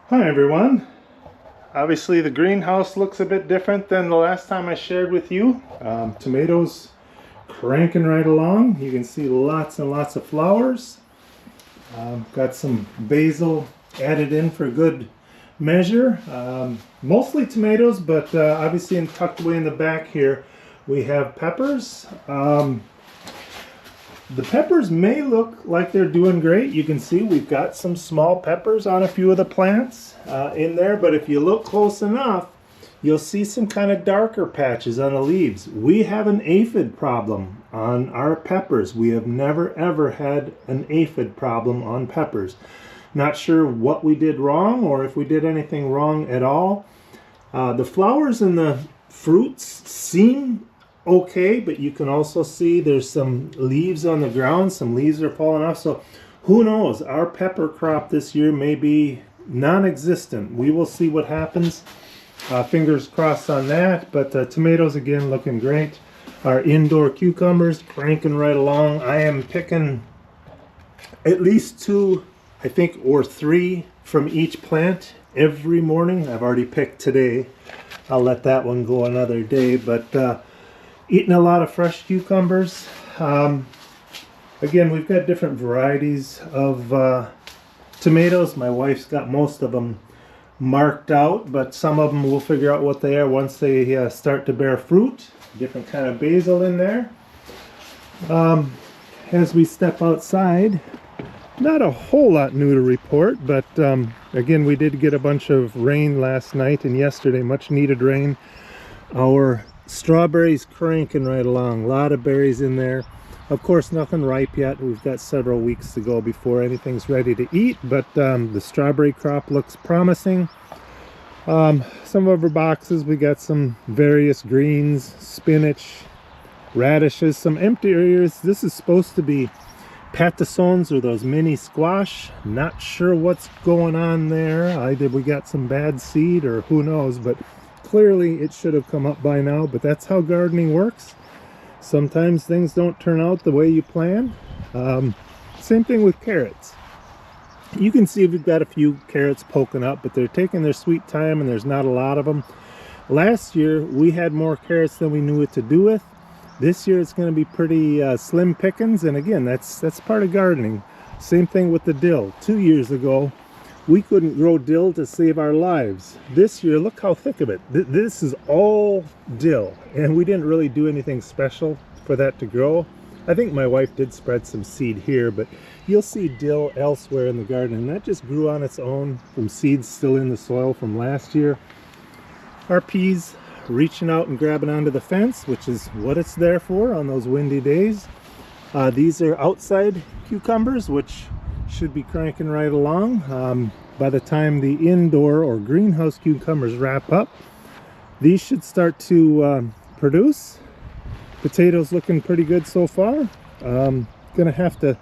Hi everyone. Obviously the greenhouse looks a bit different than the last time I shared with you. Tomatoes cranking right along. You can see lots and lots of flowers. Got some basil added in for good measure. Mostly tomatoes, but obviously tucked away in the back here we have peppers. The peppers may look like they're doing great. You can see we've got some small peppers on a few of the plants in there, but if you look close enough, you'll see some kind of darker patches on the leaves. We have an aphid problem on our peppers. We have never ever had an aphid problem on peppers. Not sure what we did wrong or if we did anything wrong at all. The flowers and the fruits seem okay, but you can also see there's some leaves on the ground. Some leaves are falling off, so who knows? Our pepper crop this year may be non-existent. We will see what happens. Fingers crossed on that, but tomatoes again looking great. Our indoor cucumbers cranking right along. I am picking at least 2, I think, or 3 from each plant every morning. I've already picked today. I'll let that one go another day, but eating a lot of fresh cucumbers. Again, we've got different varieties of tomatoes. My wife's got most of them marked out, but some of them we'll figure out what they are once they start to bear fruit. Different kind of basil in there. As we step outside, not a whole lot new to report, but again, we did get a bunch of rain last night and yesterday, much needed rain. Our strawberries cranking right along, a lot of berries in there. Of course, nothing ripe yet. We've got several weeks to go before anything's ready to eat, but the strawberry crop looks promising. Some of our boxes, we got some various greens, spinach, radishes, some empty areas. This is supposed to be patasones, or those mini squash. Not sure what's going on there. Either we got some bad seed or who knows, but clearly it should have come up by now. But that's how gardening works. Sometimes things don't turn out the way you plan. Same thing with carrots. You can see we've got a few carrots poking up, but they're taking their sweet time and there's not a lot of them. Last year we had more carrots than we knew what to do with. This year it's going to be pretty slim pickings, and again, that's part of gardening. Same thing with the dill. 2 years ago we couldn't grow dill to save our lives. This year, look how thick of it. This is all dill, and we didn't really do anything special for that to grow. I think my wife did spread some seed here, but you'll see dill elsewhere in the garden, and that just grew on its own from seeds still in the soil from last year. Our peas reaching out and grabbing onto the fence, which is what it's there for on those windy days. These are outside cucumbers, which should be cranking right along. By the time the indoor or greenhouse cucumbers wrap up, these should start to produce. Potatoes looking pretty good so far. Gonna have to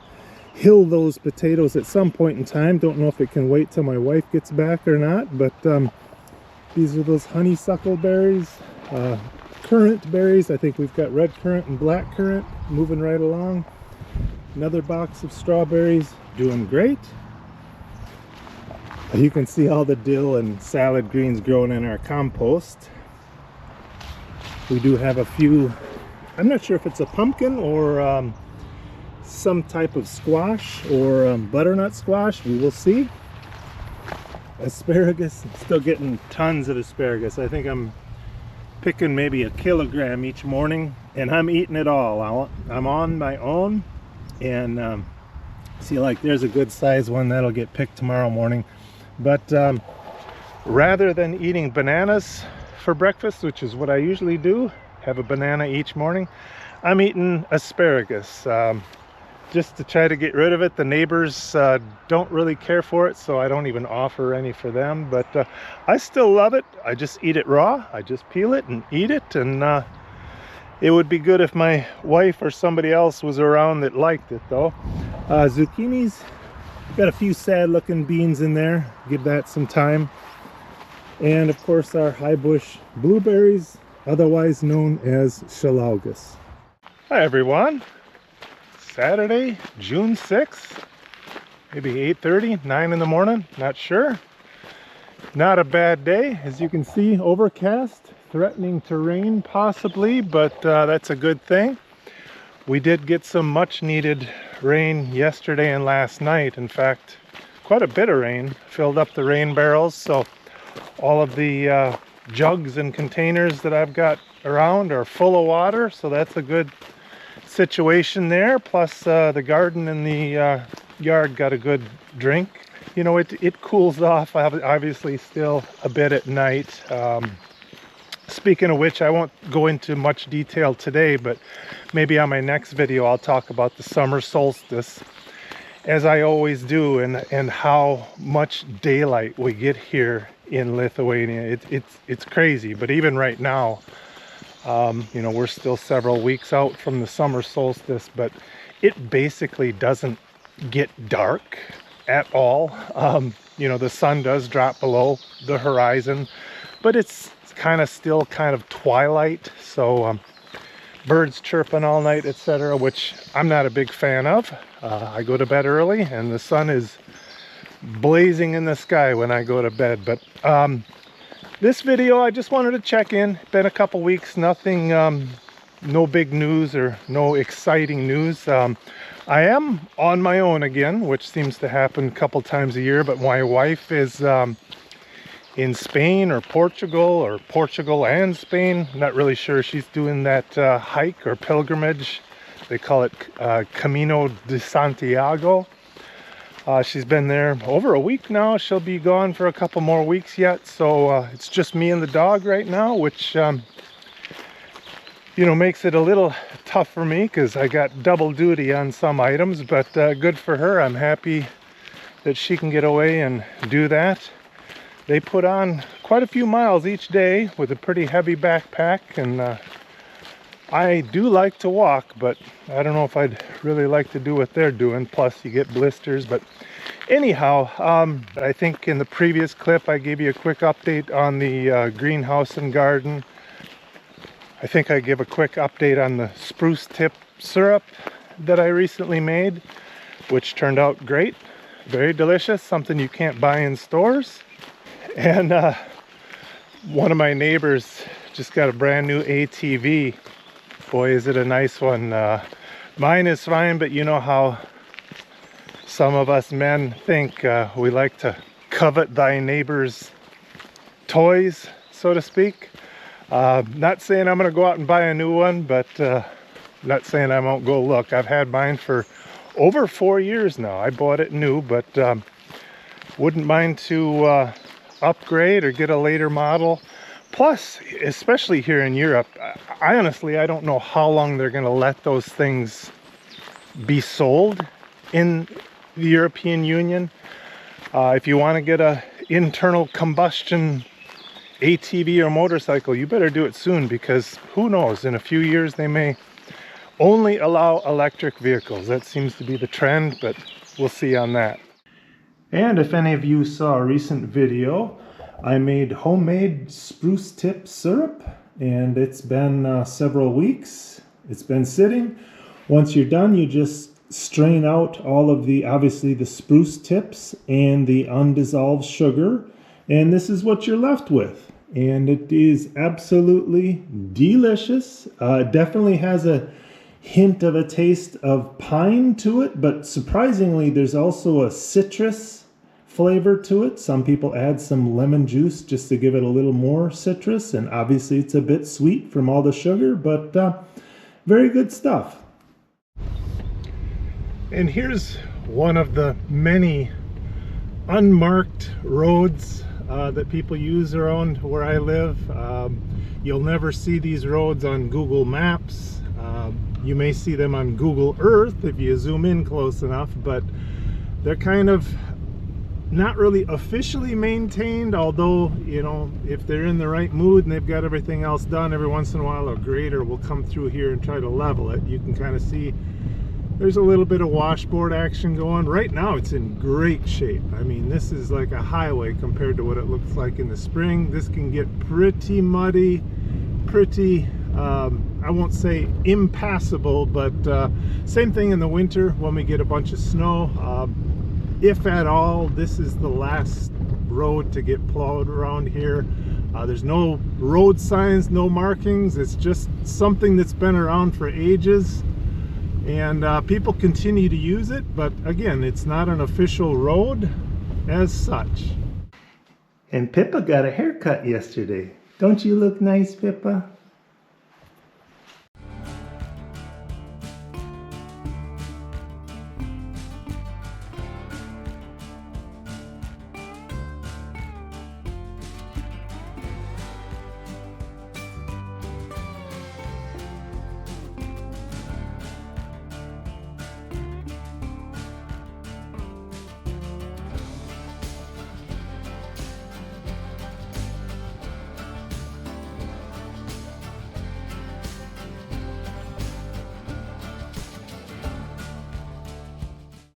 hill those potatoes at some point in time. Don't know if it can wait till my wife gets back or not, but these are those honeysuckle berries, currant berries. I think we've got red currant and black currant moving right along. Another box of strawberries doing great. You can see all the dill and salad greens growing in our compost. We do have a few, I'm not sure if it's a pumpkin or some type of squash or butternut squash. We will see. Asparagus, still getting tons of asparagus. I think I'm picking maybe 1 kilogram each morning, and I'm eating it all. I'm on my own, and see, like, there's a good size one that'll get picked tomorrow morning. But rather than eating bananas for breakfast, which is what I usually do, have a banana each morning, I'm eating asparagus just to try to get rid of it. The neighbors don't really care for it, so I don't even offer any for them, but I still love it. I just eat it raw. I just peel it and eat it, and it would be good if my wife or somebody else was around that liked it, though. Zucchinis, got a few sad looking beans in there. Give that some time. And of course our high bush blueberries, otherwise known as shellaugus. Hi everyone. Saturday, June 6th, maybe 8:30, 9 in the morning, not sure. Not a bad day. As you can see, overcast, threatening to rain possibly, but that's a good thing. We did get some much needed rain yesterday and last night. In fact, quite a bit of rain filled up the rain barrels, so all of the jugs and containers that I've got around are full of water, so that's a good situation there. Plus the garden and the yard got a good drink. You know, it cools off obviously still a bit at night. Speaking of which, I won't go into much detail today, but maybe on my next video I'll talk about the summer solstice, as I always do, and how much daylight we get here in Lithuania. It's crazy. But even right now, you know, we're still several weeks out from the summer solstice, but it basically doesn't get dark at all. You know, the sun does drop below the horizon, but it's still kind of twilight, so birds chirping all night, etc., which I'm not a big fan of. I go to bed early and the sun is blazing in the sky when I go to bed. But this video, I just wanted to check in. Been a couple weeks, nothing, no big news or no exciting news. I am on my own again, which seems to happen a couple times a year, but my wife is in Spain or Portugal and Spain. Not really sure. She's doing that hike or pilgrimage. They call it Camino de Santiago. She's been there over a week now. She'll be gone for a couple more weeks yet. So it's just me and the dog right now, which you know, makes it a little tough for me because I got double duty on some items, but good for her. I'm happy that she can get away and do that. They put on quite a few miles each day with a pretty heavy backpack, and I do like to walk, but I don't know if I'd really like to do what they're doing. Plus you get blisters. But anyhow, I think in the previous clip I gave you a quick update on the greenhouse and garden. I think I give a quick update on the spruce tip syrup that I recently made, which turned out great. Very delicious, something you can't buy in stores. And one of my neighbors just got a brand new ATV. Boy, is it a nice one. Mine is fine, but you know how some of us men think. We like to covet thy neighbor's toys, so to speak. Not saying I'm going to go out and buy a new one, but not saying I won't go look. I've had mine for over 4 years now. I bought it new, but wouldn't mind to upgrade or get a later model. Plus, especially here in Europe, I honestly don't know how long they're going to let those things be sold in the European Union. If you want to get a internal combustion ATV or motorcycle, you better do it soon, because who knows, in a few years they may only allow electric vehicles. That seems to be the trend, but we'll see on that. And if any of you saw a recent video, I made homemade spruce tip syrup, and it's been several weeks. It's been sitting. Once you're done, you just strain out all of the, obviously the spruce tips and the undissolved sugar, and this is what you're left with. And it is absolutely delicious. Definitely has a hint of a taste of pine to it, but surprisingly there's also a citrus flavor to it. Some people add some lemon juice just to give it a little more citrus, and obviously it's a bit sweet from all the sugar, but very good stuff. And here's one of the many unmarked roads that people use around where I live. You'll never see these roads on Google Maps. You may see them on Google Earth if you zoom in close enough, but they're kind of not really officially maintained, although, you know, if they're in the right mood and they've got everything else done, every once in a while a grader will come through here and try to level it. You can kind of see there's a little bit of washboard action going. Right now it's in great shape. I mean, this is like a highway compared to what it looks like in the spring. This can get pretty muddy, pretty I won't say impassable, but same thing in the winter when we get a bunch of snow. If at all, this is the last road to get plowed around here. There's no road signs, no markings. It's just something that's been around for ages, and people continue to use it, but again, it's not an official road as such. And Pippa got a haircut yesterday. Don't you look nice, Pippa?